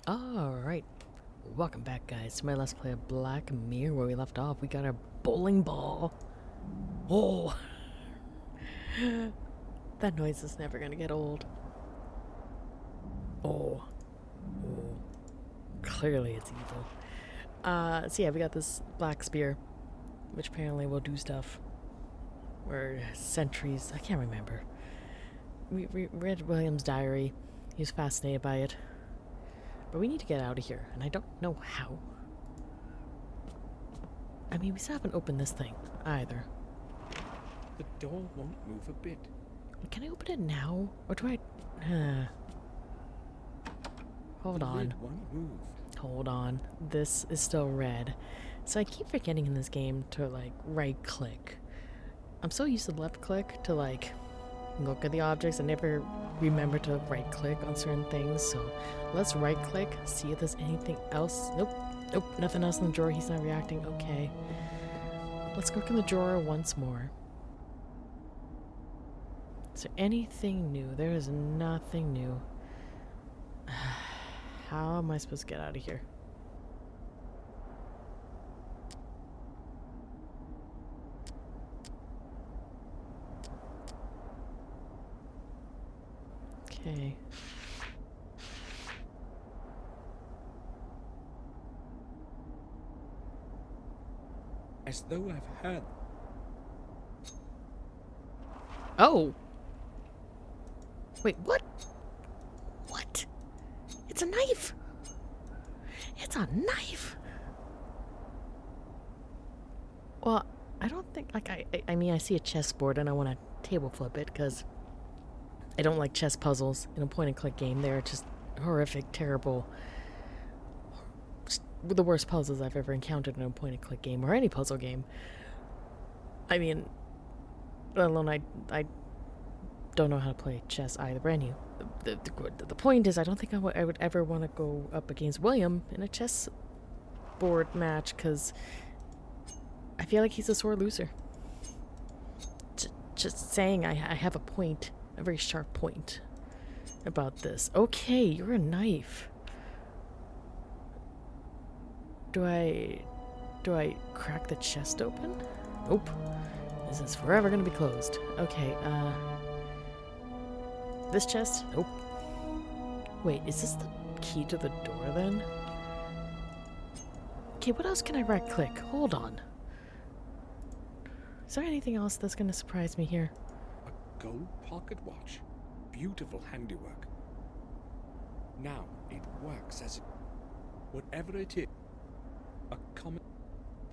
Alright, welcome back guys to my Let's Play of Black Mirror. Where we left off, we got our bowling ball. Oh! That noise is never gonna get old. Oh. Oh. Clearly it's evil. So yeah, we got this black spear, which apparently will do stuff. Or sentries, I can't remember. We read William's diary. He was fascinated by it. But we need to get out of here, and I don't know how. I mean, we still haven't opened this thing, either. The door won't move a bit. Can I open it now? Or do I... Hold The on. lid won't move. Hold on. This is still red. So I keep forgetting in this game to, like, right-click. I'm so used to left-click to, like, look at the objects. I never remember to right-click on certain things, so let's right-click, see if there's anything else. Nope. Nope, nothing else in the drawer. He's not reacting. Okay. Let's look in the drawer once more. Is there anything new? There is nothing new. How am I supposed to get out of here? Okay. As though I've heard. Oh! Wait, what? What? It's a knife! It's a knife! Well, I don't think, like, I mean, I see a chessboard and I want to table flip it, because I don't like chess puzzles in a point-and-click game. They're just horrific, terrible, just the worst puzzles I've ever encountered in a point-and-click game, or any puzzle game. I mean, let alone I don't know how to play chess either. Brand new. The point is, I don't think I would ever want to go up against William in a chess board match, because I feel like he's a sore loser. Just saying, I have a point, a very sharp point about this. Okay, you're a knife. Do I crack the chest open? Nope. This is forever gonna be closed. Okay, this chest? Nope. Wait, is this the key to the door then? Okay, what else can I right click? Hold on. Is there anything else that's gonna surprise me here? A gold pocket watch. Beautiful handiwork. Now it works as it. Whatever it is. A common.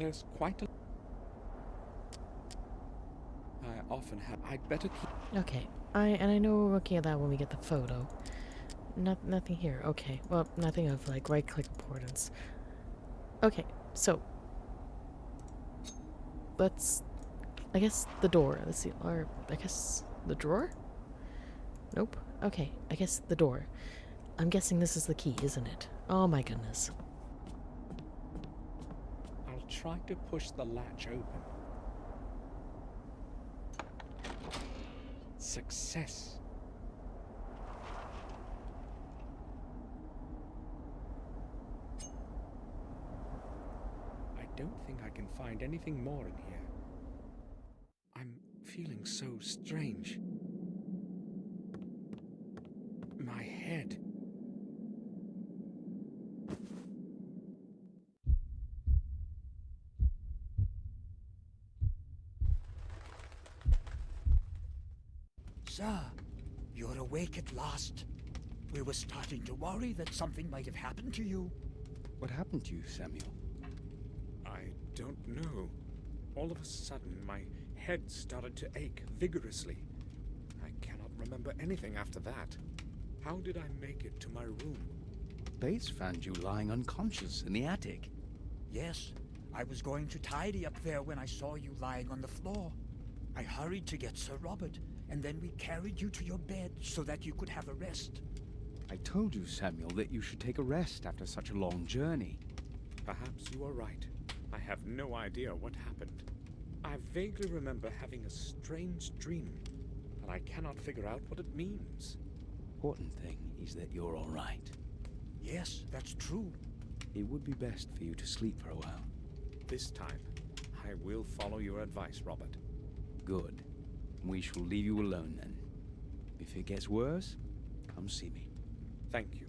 There's quite a. I often have. I'd better keep. Okay, I know we're looking at that when we get the photo. Nothing here. Okay, well, nothing of like right-click importance. Okay, so let's. I guess the door. Let's see. Or I guess the drawer. Nope. Okay, I guess the door. I'm guessing this is the key, isn't it? Oh my goodness. I'll try to push the latch open. Success. I don't think I can find anything more in here. I'm feeling so strange. My head. Sir, you're awake at last. We were starting to worry that something might have happened to you. What happened to you, Samuel? I don't know. All of a sudden, my head started to ache vigorously. I cannot remember anything after that. How did I make it to my room? Bates found you lying unconscious in the attic. Yes, I was going to tidy up there when I saw you lying on the floor. I hurried to get Sir Robert, and then we carried you to your bed so that you could have a rest. I told you, Samuel, that you should take a rest after such a long journey. Perhaps you are right. I have no idea what happened. I vaguely remember having a strange dream, but I cannot figure out what it means. Important thing is that you're all right. Yes, Yes, that's true. It would be best for you to sleep for a while. This time, I will follow your advice, Robert. Good. We shall leave you alone then. If it gets worse, come see me. Thank you.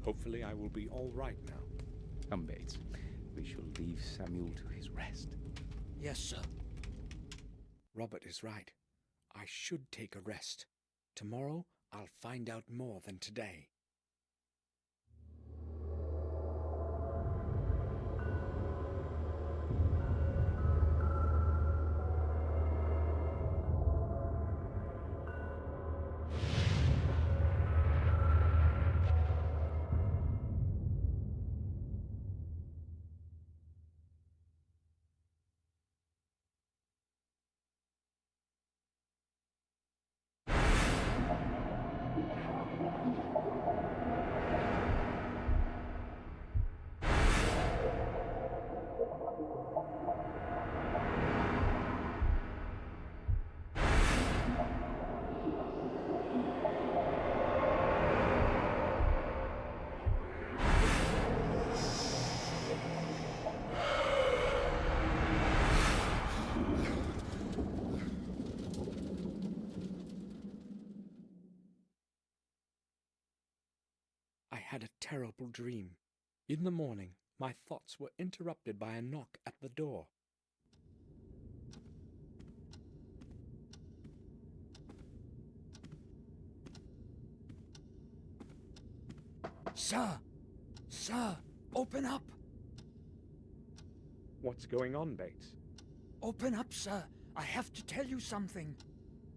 Hopefully I will be all right now. Come, Bates. We shall leave Samuel to his rest. Yes, sir. Robert is right. I should take a rest. Tomorrow, I'll find out more than today. I had a terrible dream. In the morning, my thoughts were interrupted by a knock at the door. Sir! Sir! Open up! What's going on, Bates? Open up, sir! I have to tell you something.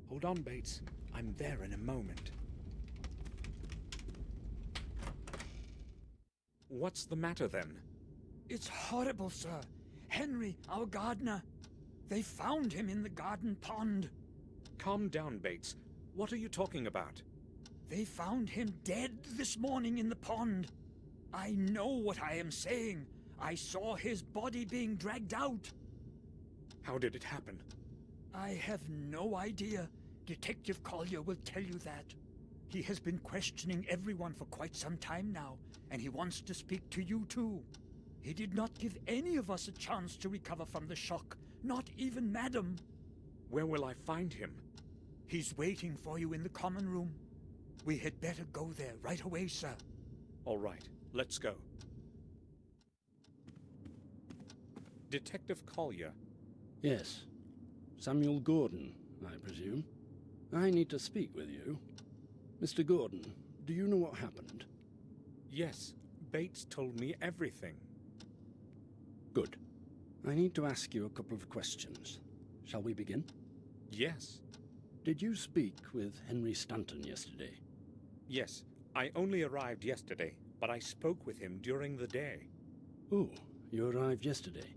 Hold on, Bates. I'm there in a moment. What's the matter then? It's horrible, sir. Henry, our gardener. They found him in the garden pond. Calm down, Bates. What are you talking about? They found him dead this morning in the pond. I know what I am saying. I saw his body being dragged out. How did it happen? I have no idea. Detective Collier will tell you that. He has been questioning everyone for quite some time now, and he wants to speak to you too. He did not give any of us a chance to recover from the shock, not even Madam. Where will I find him? He's waiting for you in the common room. We had better go there right away, sir. All right, let's go. Detective Collier. Yes. Samuel Gordon, I presume. I need to speak with you. Mr. Gordon, do you know what happened? Yes, Bates told me everything. Good. I need to ask you a couple of questions. Shall we begin? Yes. Did you speak with Henry Stanton yesterday? Yes, I only arrived yesterday, but I spoke with him during the day. Oh, you arrived yesterday.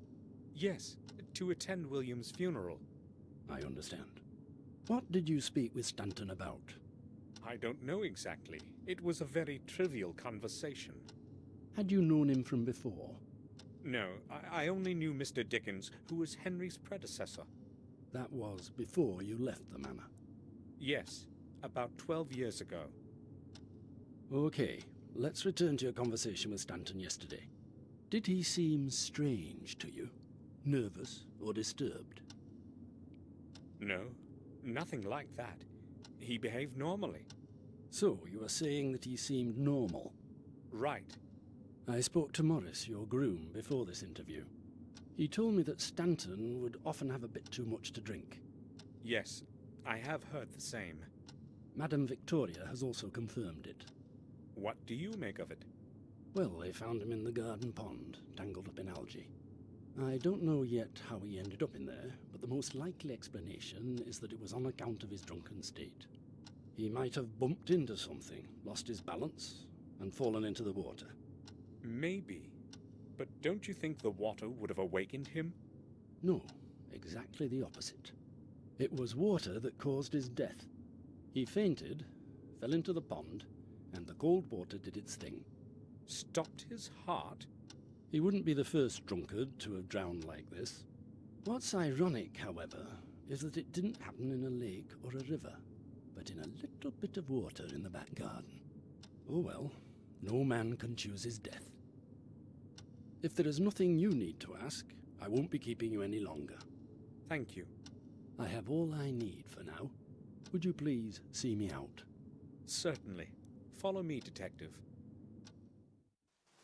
Yes, to attend William's funeral. I understand. What did you speak with Stanton about? I don't know exactly. It was a very trivial conversation. Had you known him from before? No, I only knew Mr. Dickens, who was Henry's predecessor. That was before you left the manor. Yes, about 12 years ago. Okay, let's return to your conversation with Stanton yesterday. Did he seem strange to you? Nervous or disturbed? No, nothing like that. He behaved normally. So, you are saying that he seemed normal? Right. I spoke to Morris, your groom, before this interview. He told me that Stanton would often have a bit too much to drink. Yes, I have heard the same. Madame Victoria has also confirmed it. What do you make of it? Well, they found him in the garden pond, tangled up in algae. I don't know yet how he ended up in there, but the most likely explanation is that it was on account of his drunken state. He might have bumped into something, lost his balance, and fallen into the water. Maybe. But don't you think the water would have awakened him? No, exactly the opposite. It was water that caused his death. He fainted, fell into the pond, and the cold water did its thing. Stopped his heart? He wouldn't be the first drunkard to have drowned like this. What's ironic, however, is that it didn't happen in a lake or a river, but in a little bit of water in the back garden. Oh well, No man can choose his death. If there is nothing you need to ask, I won't be keeping you any longer. Thank you. I have all I need for now. Would you please see me out? Certainly. Follow me, Detective.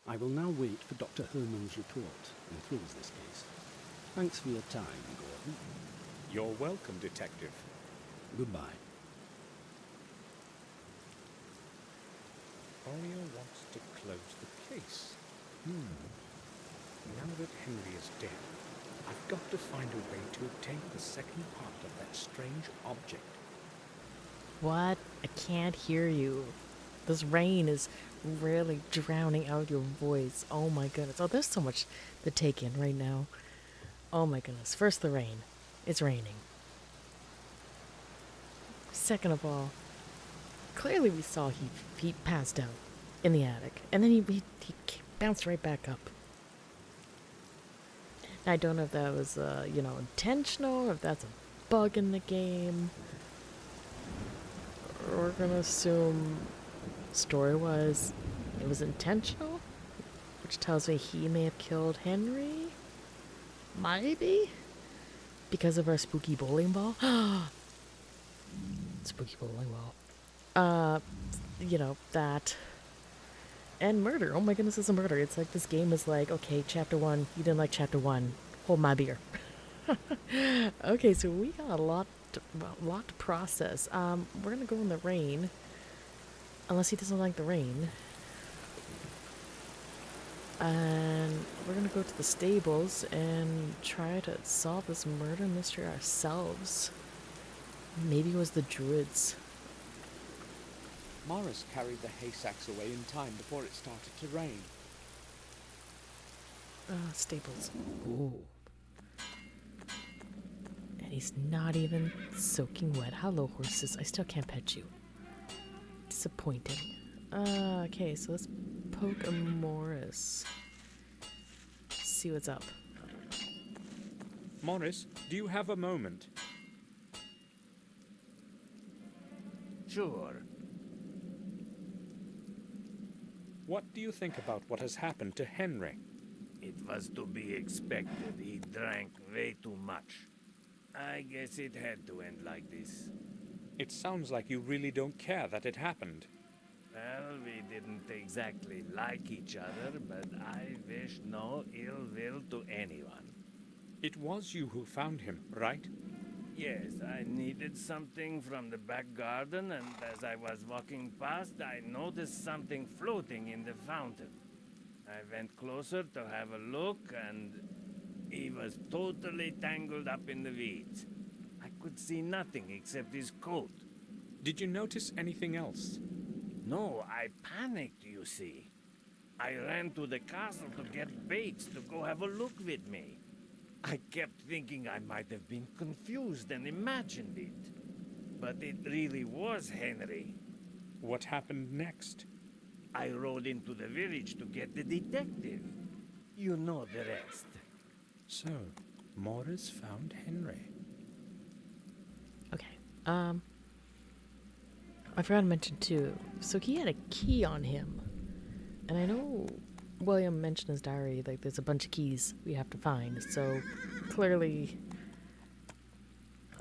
I will now wait for Dr. Herman's report and close this case. Thanks for your time, Gordon. You're welcome, Detective. Goodbye. Aria wants to close the case. Now that Henry is dead, I've got to find a way to obtain the second part of that strange object. What? I can't hear you. This rain is really drowning out your voice. Oh my goodness. Oh, there's so much to take in right now. Oh my goodness. First, the rain. It's raining. Second of all, clearly we saw he passed out in the attic. And then he bounced right back up. I don't know if that was, intentional or if that's a bug in the game. We're gonna assume story-wise it was intentional, which tells me he may have killed Henry. Maybe? Because of our spooky bowling ball? Spooky bowling ball. That. And murder. Oh my goodness, it's a murder. It's like this game is like, okay, chapter 1, you didn't like chapter 1. Hold my beer. Okay, so we got a lot to process. We're gonna go in the rain. Unless he doesn't like the rain. And we're gonna go to the stables and try to solve this murder mystery ourselves. Maybe it was the druids. Morris carried the hay sacks away in time before it started to rain. Stables. Ooh. And he's not even soaking wet. Hello, horses. I still can't pet you. Disappointing. Okay, so let's poke a Morris. See what's up. Morris, do you have a moment? Sure. What do you think about what has happened to Henry? It was to be expected. He drank way too much. I guess it had to end like this. It sounds like you really don't care that it happened. Well, we didn't exactly like each other, but I wish no ill will to anyone. It was you who found him, right? Yes, I needed something from the back garden, and as I was walking past, I noticed something floating in the fountain. I went closer to have a look, and he was totally tangled up in the weeds. I could see nothing except his coat. Did you notice anything else? No, I panicked, you see. I ran to the castle to get Bates to go have a look with me. I kept thinking I might have been confused and imagined it. But it really was Henry. What happened next? I rode into the village to get the detective. You know the rest. So, Morris found Henry. Okay. I forgot to mention too. So he had a key on him. And I know William mentioned in his diary, like, there's a bunch of keys we have to find. So clearly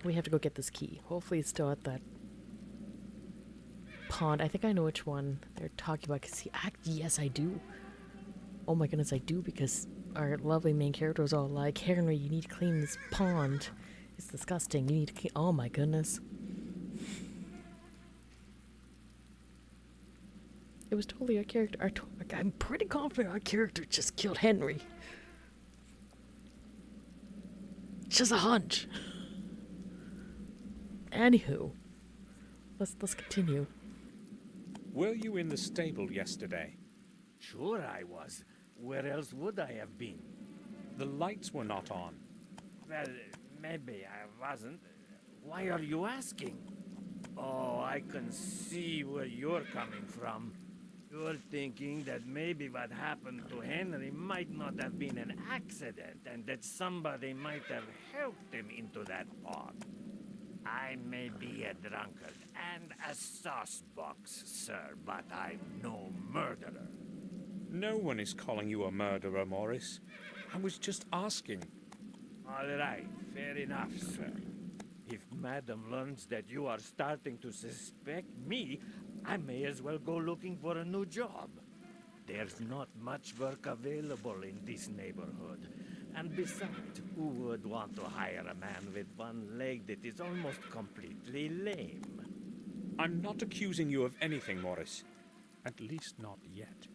we have to go get this key. Hopefully it's still at that pond. I think I know which one they're talking about. Yes, I do. Oh my goodness, I do, because our lovely main character was all like, Henry, you need to clean this pond. It's disgusting. You need to clean. Oh my goodness. It was totally our character. I'm pretty confident our character just killed Henry. It's just a hunch. Anywho, let's continue. Were you in the stable yesterday? Sure I was. Where else would I have been? The lights were not on. Well, maybe I wasn't. Why are you asking? Oh, I can see where you're coming from. You're thinking that maybe what happened to Henry might not have been an accident, and that somebody might have helped him into that pond. I may be a drunkard and a saucebox, sir, but I'm no murderer. No one is calling you a murderer, Morris. I was just asking. All right, fair enough, sir. If Madam learns that you are starting to suspect me, I may as well go looking for a new job. There's not much work available in this neighborhood. And besides, who would want to hire a man with one leg that is almost completely lame? I'm not accusing you of anything, Morris. At least not yet.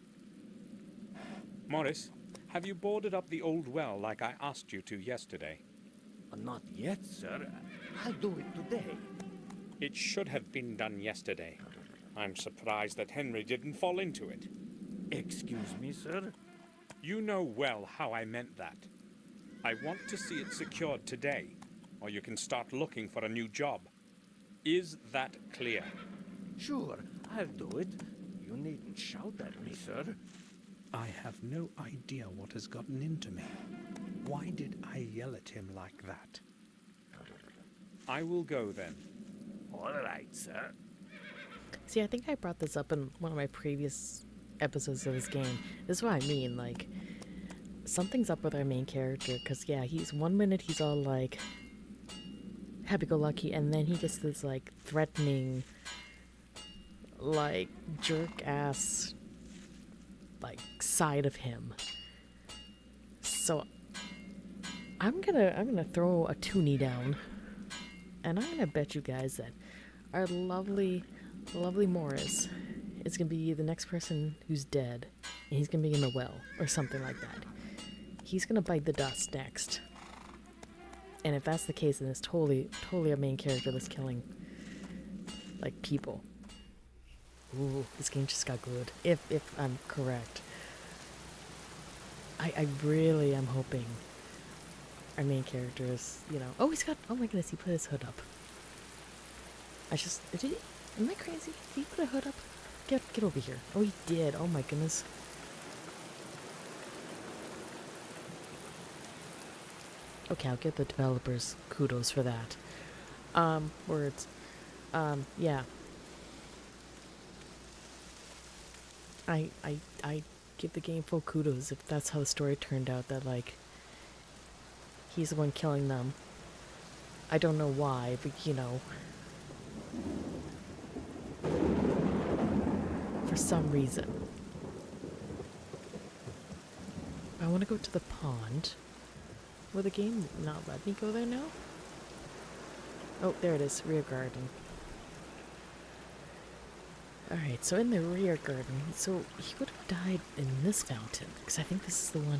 Morris, have you boarded up the old well like I asked you to yesterday? Not yet, sir. I'll do it today. It should have been done yesterday. I'm surprised that Henry didn't fall into it. Excuse me, sir? You know well how I meant that. I want to see it secured today, or you can start looking for a new job. Is that clear? Sure, I'll do it. You needn't shout at me, sir. I have no idea what has gotten into me. Why did I yell at him like that? I will go then. All right, sir. See, I think I brought this up in one of my previous episodes of this game. This is what I mean, like, something's up with our main character, because, yeah, he's 1 minute he's all, like, happy-go-lucky, and then he gets this, like, threatening, like, jerk-ass, like, side of him. So, I'm gonna throw a toonie down, and I'm gonna bet you guys that our lovely Morris is gonna be the next person who's dead, and he's gonna be in the well or something like that. He's gonna bite the dust next, and if that's the case, then it's totally a main character that's killing like people. Ooh, this game just got good. If I'm correct, I really am hoping our main character is, you know. Oh, oh my goodness, he put his hood up. Am I crazy? Did he put a hood up? Get over here. Oh, he did. Oh my goodness. Okay, I'll give the developers kudos for that. Words. Yeah. I give the game full kudos if that's how the story turned out, that, like, he's the one killing them. I don't know why, but, you know, for some reason. I want to go to the pond. Will the game not let me go there now? Oh, there it is, rear garden. Alright, so in the rear garden, so he would have died in this fountain, because I think this is the one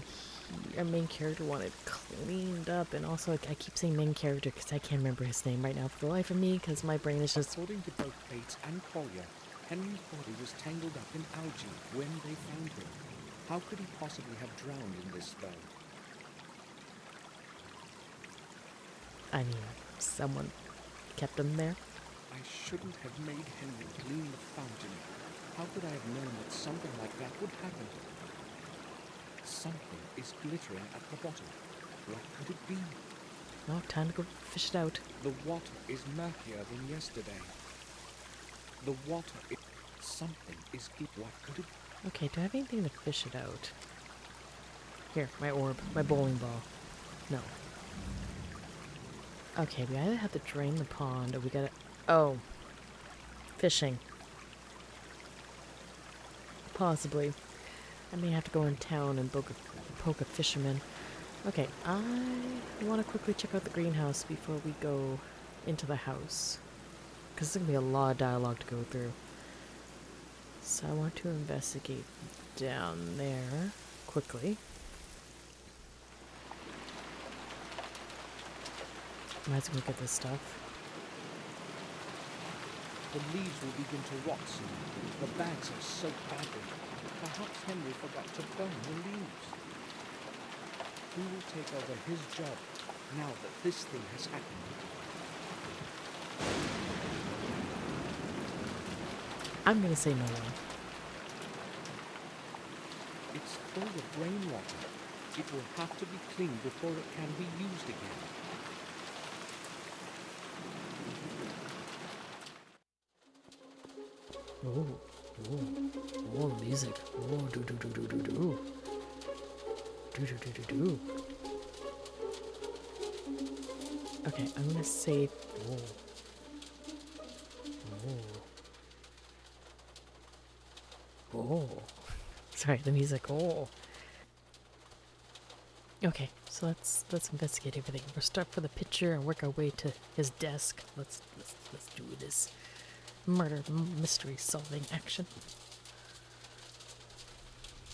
our main character wanted cleaned up. And also, like, I keep saying main character because I can't remember his name right now for the life of me, because my brain is just... According to both Bates and Collier, Henry's body was tangled up in algae when they found him. How could he possibly have drowned in this spell? I mean, someone kept him there. I shouldn't have made Henry clean the fountain. How could I have known that something like that would happen? Something is glittering at the bottom. What could it be? Oh, time to go fish it out. The water is murkier than yesterday. The water is... Something is... What could it... Okay, do I have anything to fish it out? Here, my orb, my bowling ball. No. Okay, we either have to drain the pond or we gotta... Oh. Fishing. Possibly. I may have to go in town and poke a fisherman. Okay, I want to quickly check out the greenhouse before we go into the house, because there's going to be a lot of dialogue to go through. So I want to investigate down there quickly. Might as well get this stuff. The leaves will begin to rot soon. The bags are soaked badly. Perhaps Henry forgot to burn the leaves. Who will take over his job now that this thing has happened? I'm gonna say no one. It's full of rainwater. It will have to be cleaned before it can be used again. Oh, oh, oh, music. Oh, do do do do do do. Do do do do do. Okay, I'm gonna save. Oh. Oh. Oh. Sorry, the music. Oh. Okay, so let's investigate everything. We'll start for the picture and work our way to his desk. Let's do this murder mystery solving action.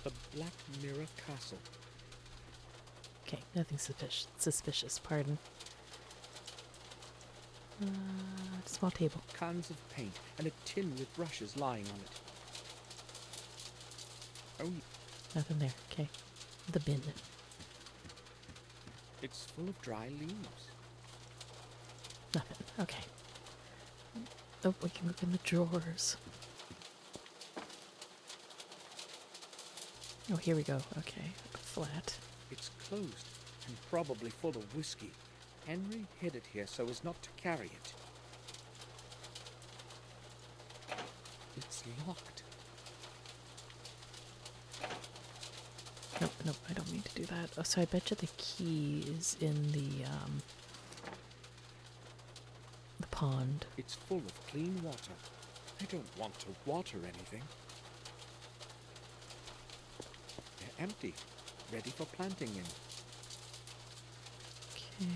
The Black Mirror Castle. Okay, nothing suspicious. Pardon. Small table. Cans of paint and a tin with brushes lying on it. Oh, Nothing there. Okay, the bin. it's full of dry leaves. Nothing. Okay. Oh, we can look in the drawers. Oh, here we go. Okay, flat. It's closed and probably full of whiskey. Henry hid it here so as not to carry it. It's locked. Nope, I don't mean to do that. Oh, so I bet you the key is in the pond. It's full of clean water. I don't want to water anything. They're empty, ready for planting in. Okay.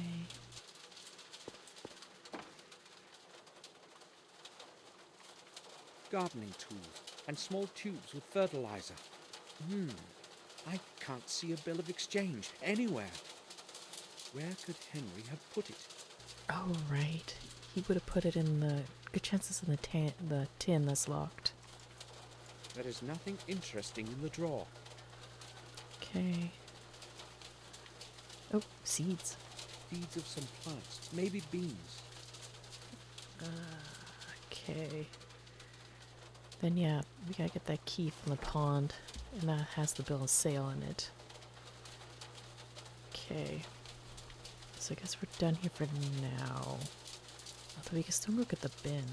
Gardening tools and small tubes with fertilizer. I can't see a bill of exchange anywhere. Where could Henry have put it? Oh, right. He would have put it in the... Good chances in the tin that's locked. There is nothing interesting in the drawer. Okay. Oh, seeds. Seeds of some plants, maybe beans. Okay. Then yeah, we gotta get that key from the pond, and that has the bill of sale in it. Okay. So I guess we're done here for now. Although we can still look at the bin.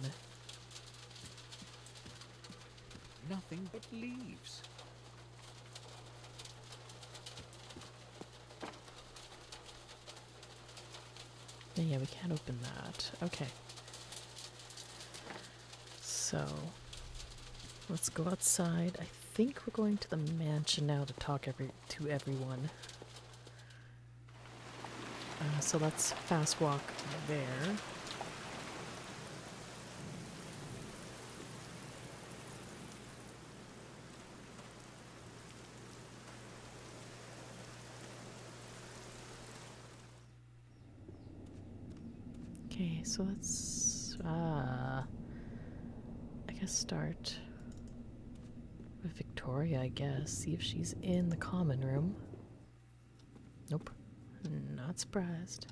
Nothing but leaves. Then yeah, we can't open that. Okay. So, let's go outside. I think we're going to the mansion now to talk to everyone. So let's fast walk there. Okay, so let's I guess start with Victoria, I guess. See if she's in the common room. Nope. Not surprised.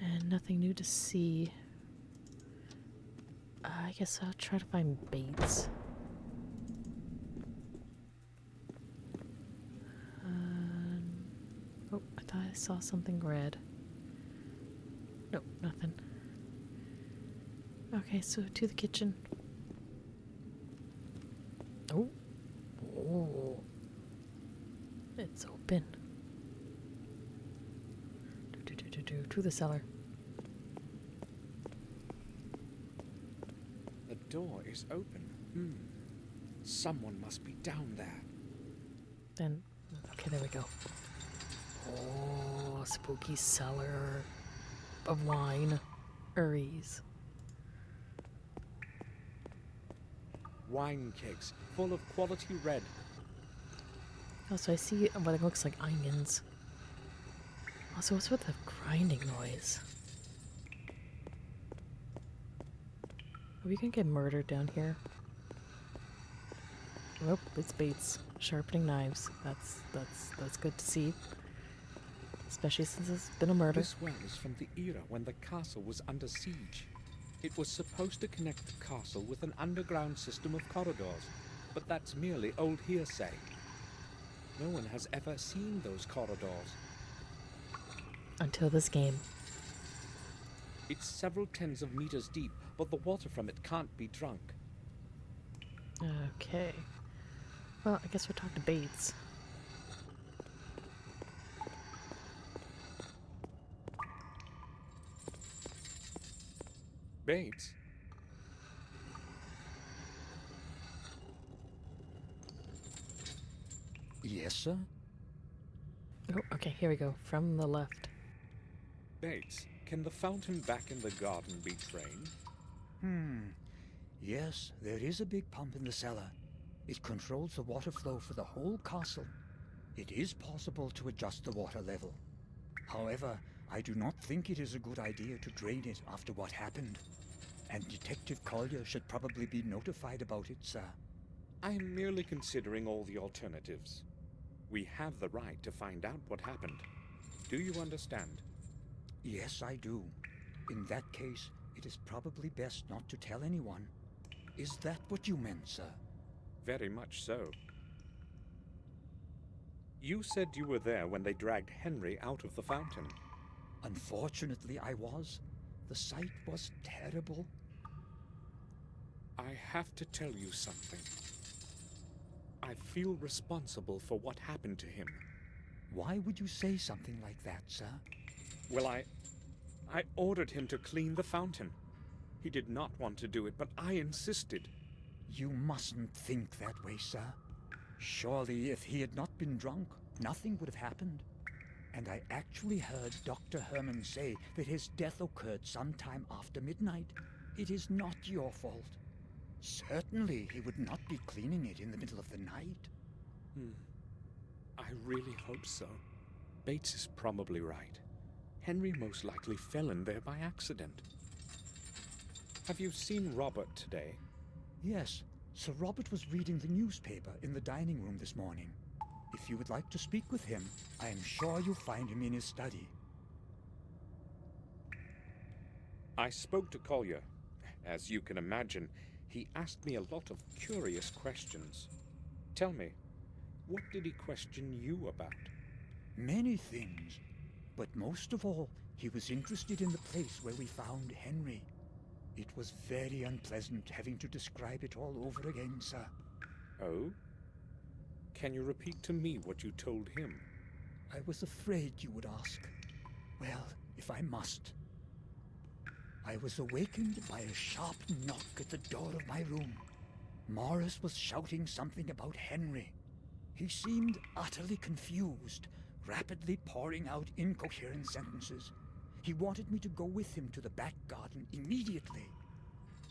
And nothing new to see. I guess I'll try to find Bates. Oh, I thought I saw something red. Nope, nothing. Okay, so to the kitchen. Oh. Oh. It's open. To the cellar. The door is open. Someone must be down there. Then, okay, there we go. Oh, spooky cellar of wine. Uries. Wine kegs full of quality red. Oh, so I see what it looks like onions. Also, what's with the grinding noise? Are we gonna get murdered down here? Oh, it's Bates sharpening knives. That's good to see. Especially since it's been a murder. This well is from the era when the castle was under siege. It was supposed to connect the castle with an underground system of corridors, but that's merely old hearsay. No one has ever seen those corridors. Until this game. It's several tens of meters deep, but the water from it can't be drunk. Okay. Well, I guess we'll talk to Bates. Bates? Yes, sir? Oh, okay, here we go. From the left. Bates, can the fountain back in the garden be drained? Yes, there is a big pump in the cellar. It controls the water flow for the whole castle. It is possible to adjust the water level. However, I do not think it is a good idea to drain it after what happened. And Detective Collier should probably be notified about it, sir. I am merely considering all the alternatives. We have the right to find out what happened. Do you understand? Yes, I do. In that case, it is probably best not to tell anyone. Is that what you meant, sir? Very much so. You said you were there when they dragged Henry out of the fountain. Unfortunately, I was. The sight was terrible. I have to tell you something. I feel responsible for what happened to him. Why would you say something like that, sir? Well, I ordered him to clean the fountain. He did not want to do it, but I insisted. You mustn't think that way, sir. Surely, if he had not been drunk, nothing would have happened. And I actually heard Dr. Herman say that his death occurred sometime after midnight. It is not your fault. Certainly, he would not be cleaning it in the middle of the night. I really hope so. Bates is probably right. Henry most likely fell in there by accident. Have you seen Robert today? Yes, Sir Robert was reading the newspaper in the dining room this morning. If you would like to speak with him, I am sure you'll find him in his study. I spoke to Collier. As you can imagine, he asked me a lot of curious questions. Tell me, what did he question you about? Many things, but most of all, he was interested in the place where we found Henry. It was very unpleasant having to describe it all over again, sir. Oh? Can you repeat to me what you told him? I was afraid you would ask. Well, if I must. I was awakened by a sharp knock at the door of my room. Morris was shouting something about Henry. He seemed utterly confused, rapidly pouring out incoherent sentences. He wanted me to go with him to the back garden immediately.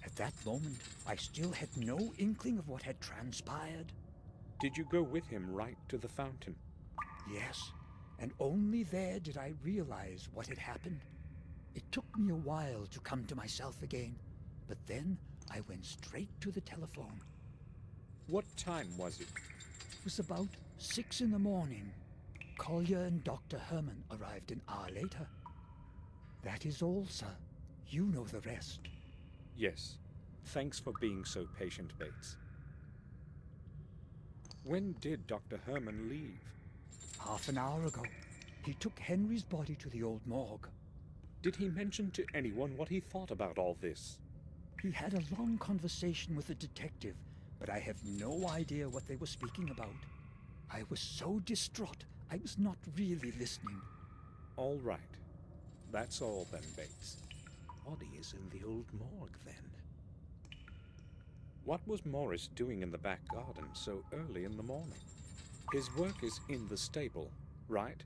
At that moment, I still had no inkling of what had transpired. Did you go with him right to the fountain? Yes, and only there did I realize what had happened. It took me a while to come to myself again, but then I went straight to the telephone. What time was it? It was about 6 in the morning. Collier and Dr. Herman arrived an hour later. That is all, sir. You know the rest. Yes. Thanks for being so patient, Bates. When did Dr. Herman leave? Half an hour ago. He took Henry's body to the old morgue. Did he mention to anyone what he thought about all this? He had a long conversation with the detective, but I have no idea what they were speaking about. I was so distraught, I was not really listening. All right. That's all then, Bates. Body is in the old morgue then. What was Morris doing in the back garden so early in the morning? His work is in the stable, right?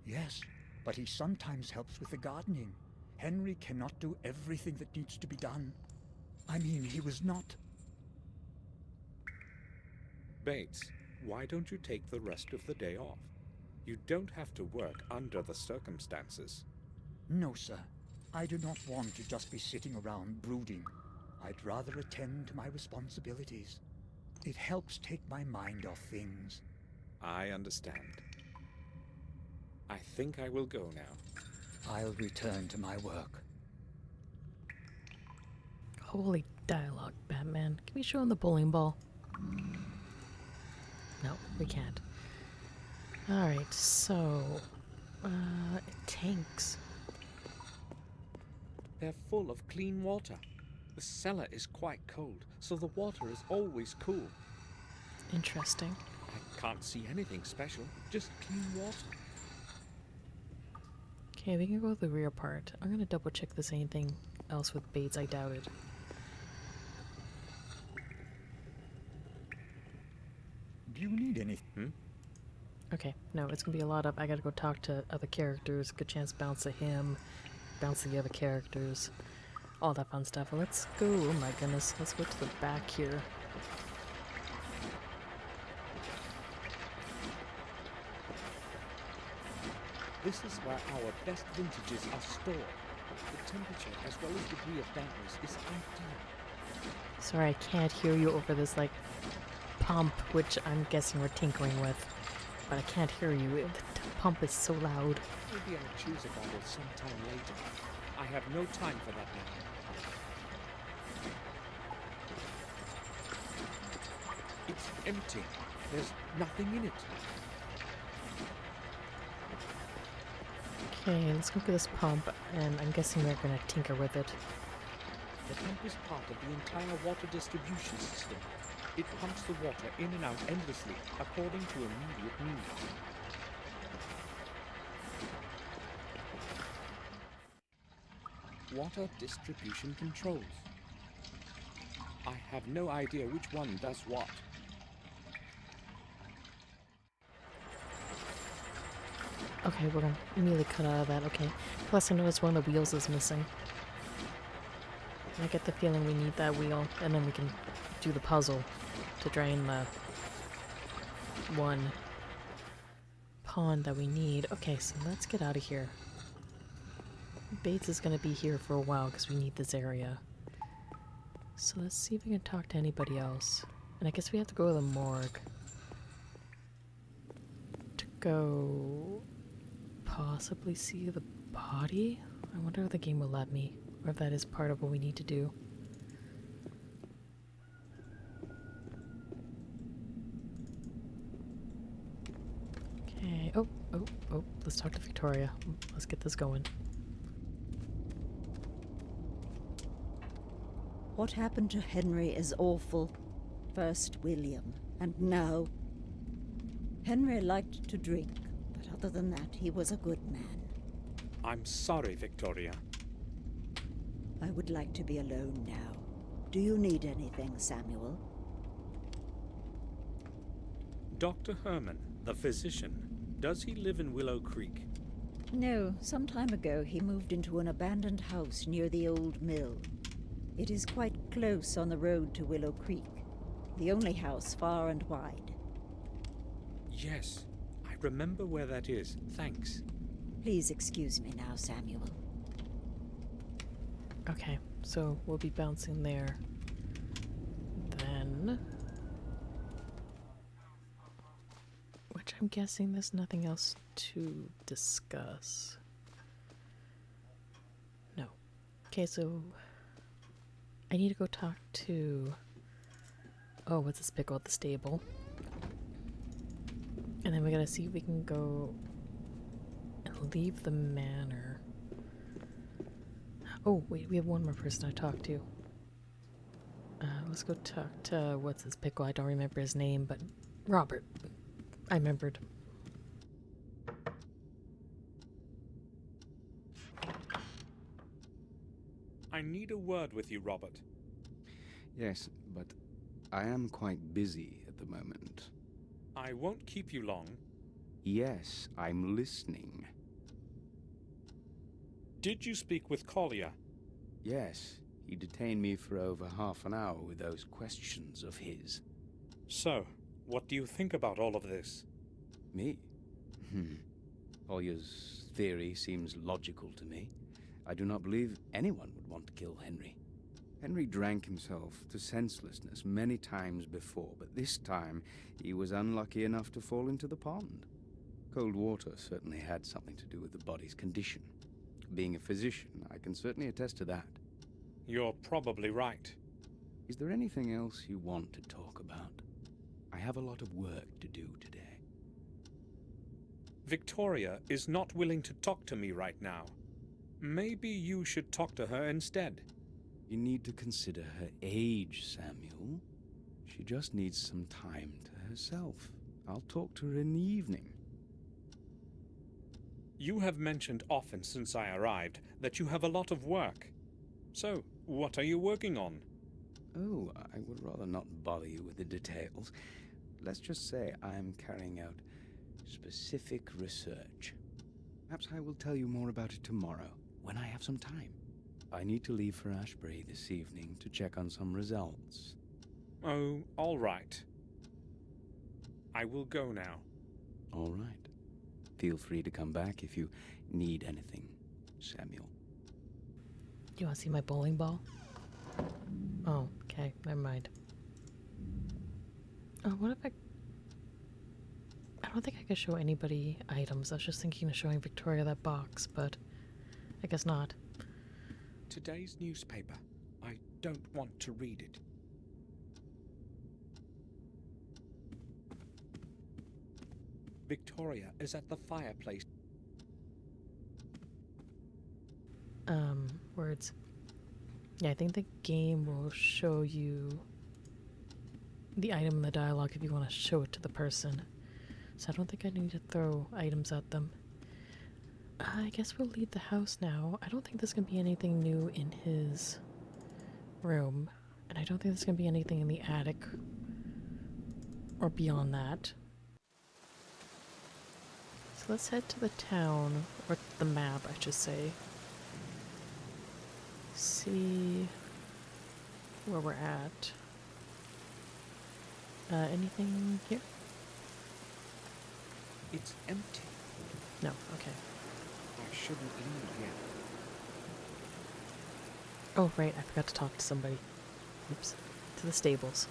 Yes, but he sometimes helps with the gardening. Henry cannot do everything that needs to be done. I mean, he was not... Bates, why don't you take the rest of the day off? You don't have to work under the circumstances. No, sir. I do not want to just be sitting around brooding. I'd rather attend to my responsibilities. It helps take my mind off things. I understand. I think I will go now. I'll return to my work. Holy dialogue, Batman. Can we show him the bowling ball? No, we can't. Alright, so... tanks. They're full of clean water. The cellar is quite cold, so the water is always cool. Interesting. I can't see anything special, just clean water. Okay, we can go to the rear part. I'm gonna double check this anything else with Bates. I doubt it. Do you need anything? Okay, no, it's gonna be a lot of I gotta go talk to other characters, good chance to bounce to him, bounce to the other characters, all that fun stuff. Well, let's go. Oh my goodness, let's go to the back here. This is where our best vintages are stored. The temperature as well as degree of dampness is ideal. Sorry, I can't hear you over this, like, pump, which I'm guessing we're tinkering with. But I can't hear you. The pump is so loud. Maybe I'll choose a bottle sometime later. I have no time for that now. It's empty. There's nothing in it. Okay, let's go for this pump, and I'm guessing we're gonna tinker with it. The pump is part of the entire water distribution system. It pumps the water in and out endlessly, according to immediate needs. Water distribution controls. I have no idea which one does what. Okay, we're gonna immediately cut out of that. Okay. Plus, I noticed one of the wheels is missing. I get the feeling we need that wheel, and then we can do the puzzle to drain the one pond that we need. Okay, so let's get out of here. Bates is gonna be here for a while because we need this area. So let's see if we can talk to anybody else. And I guess we have to go to the morgue to go possibly see the body. I wonder if the game will let me, or if that is part of what we need to do. Okay. Oh, let's talk to Victoria. Let's get this going. What happened to Henry is awful. First William, and now... Henry liked to drink, but other than that, he was a good man. I'm sorry, Victoria. I would like to be alone now. Do you need anything, Samuel? Dr. Herman, the physician, does he live in Willow Creek? No, some time ago he moved into an abandoned house near the old mill. It is quite close on the road to Willow Creek, the only house far and wide. Yes, I remember where that is. Thanks. Please excuse me now, Samuel. Okay, so we'll be bouncing there. Then... which I'm guessing there's nothing else to discuss. No. Okay, so... I need to go talk to... oh, what's this pickle at the stable? And then we gotta see if we can go and leave the manor. Oh, wait, we have one more person to talk to. Let's go talk to, what's this pickle? I don't remember his name, but Robert. I remembered. I need a word with you, Robert. Yes, but I am quite busy at the moment. I won't keep you long. Yes, I'm listening. Did you speak with Collier? Yes, he detained me for over half an hour with those questions of his. So, what do you think about all of this? Me? Collier's theory seems logical to me. I do not believe anyone would want to kill Henry. Henry drank himself to senselessness many times before, but this time he was unlucky enough to fall into the pond. Cold water certainly had something to do with the body's condition. Being a physician, I can certainly attest to that. You're probably right. Is there anything else you want to talk about? I have a lot of work to do today. Victoria is not willing to talk to me right now. Maybe you should talk to her instead. You need to consider her age, Samuel. She just needs some time to herself. I'll talk to her in the evening. You have mentioned often since I arrived that you have a lot of work. So, what are you working on? Oh, I would rather not bother you with the details. Let's just say I'm carrying out specific research. Perhaps I will tell you more about it tomorrow, when I have some time. I need to leave for Ashbury this evening to check on some results. Oh, all right. I will go now. All right. Feel free to come back if you need anything, Samuel. You want to see my bowling ball? Oh, okay. Never mind. Oh, what if I don't think I could show anybody items. I was just thinking of showing Victoria that box, but I guess not. Today's newspaper. I don't want to read it. Victoria is at the fireplace. Words. Yeah, I think the game will show you the item in the dialogue if you want to show it to the person. So I don't think I need to throw items at them. I guess we'll leave the house now. I don't think there's going to be anything new in his room. And I don't think there's going to be anything in the attic or beyond that. So let's head to the town, or the map, I should say. See where we're at. Anything here? It's empty. No, okay. I shouldn't leave yet. Oh, right, I forgot to talk to somebody. Oops. To the stables.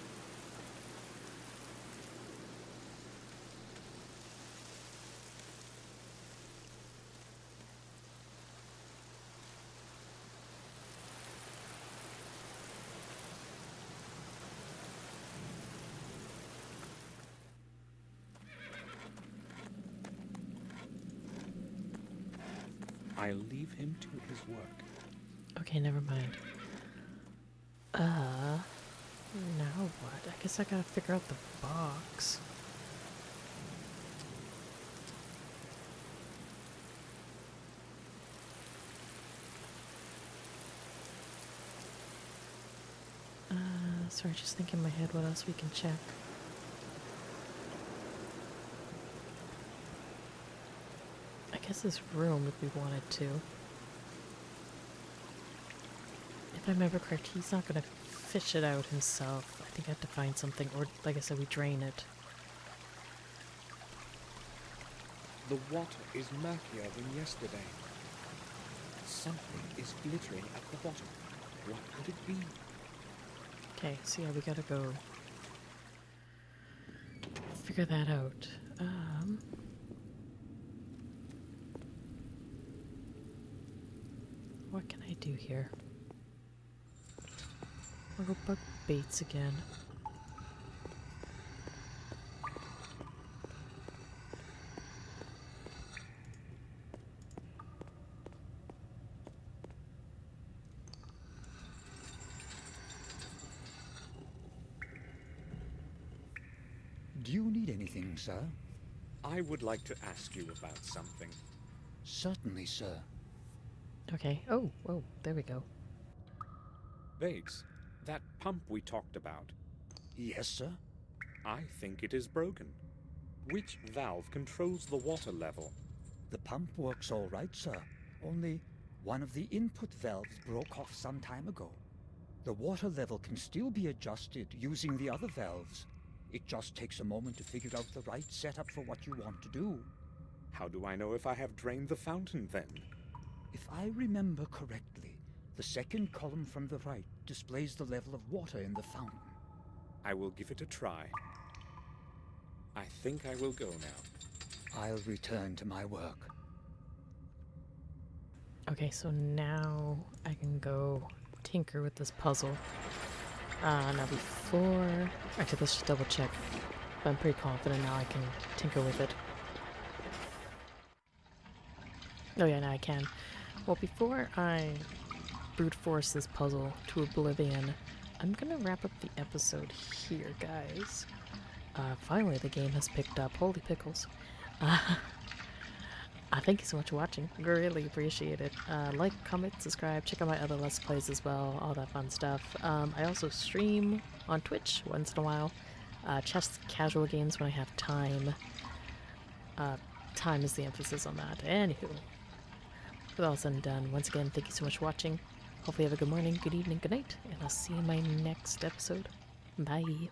I'll leave him to his work. Okay, never mind. Now what? I guess I gotta figure out the box. Sorry, just thinking in my head what else we can check. I guess this room if we wanted to. If I remember correct, he's not gonna fish it out himself. I think I have to find something, or like I said, we drain it. The water is murkier than yesterday. Something is glittering at the bottom. What could it be? Okay, so yeah, we gotta go figure that out. What can I do here? I'll go bug baits again. Do you need anything, sir? I would like to ask you about something. Certainly, sir. Okay. Oh, whoa, there we go. Bates, that pump we talked about, Yes, sir? I think it is broken. Which valve controls the water level? The pump works all right, sir. Only one of the input valves broke off some time ago. The water level can still be adjusted using the other valves. It just takes a moment to figure out the right setup for what you want to do. How do I know if I have drained the fountain then? If I remember correctly, the second column from the right displays the level of water in the fountain. I will give it a try. I think I will go now. I'll return to my work. Okay, so now I can go tinker with this puzzle. Now before... Actually, let's just double check. But I'm pretty confident now I can tinker with it. Oh yeah, now I can. Well, before I brute force this puzzle to oblivion. I'm gonna wrap up the episode here, guys. Finally, the game has picked up. Holy pickles. Thank you so much for watching. Really appreciate it. Like, comment, subscribe, check out my other Let's Plays as well, all that fun stuff. I also stream on Twitch once in a while. Just casual games when I have time. Time is the emphasis on that. Anywho, with all said and done, once again, thank you so much for watching. Hopefully you have a good morning, good evening, good night, and I'll see you in my next episode. Bye.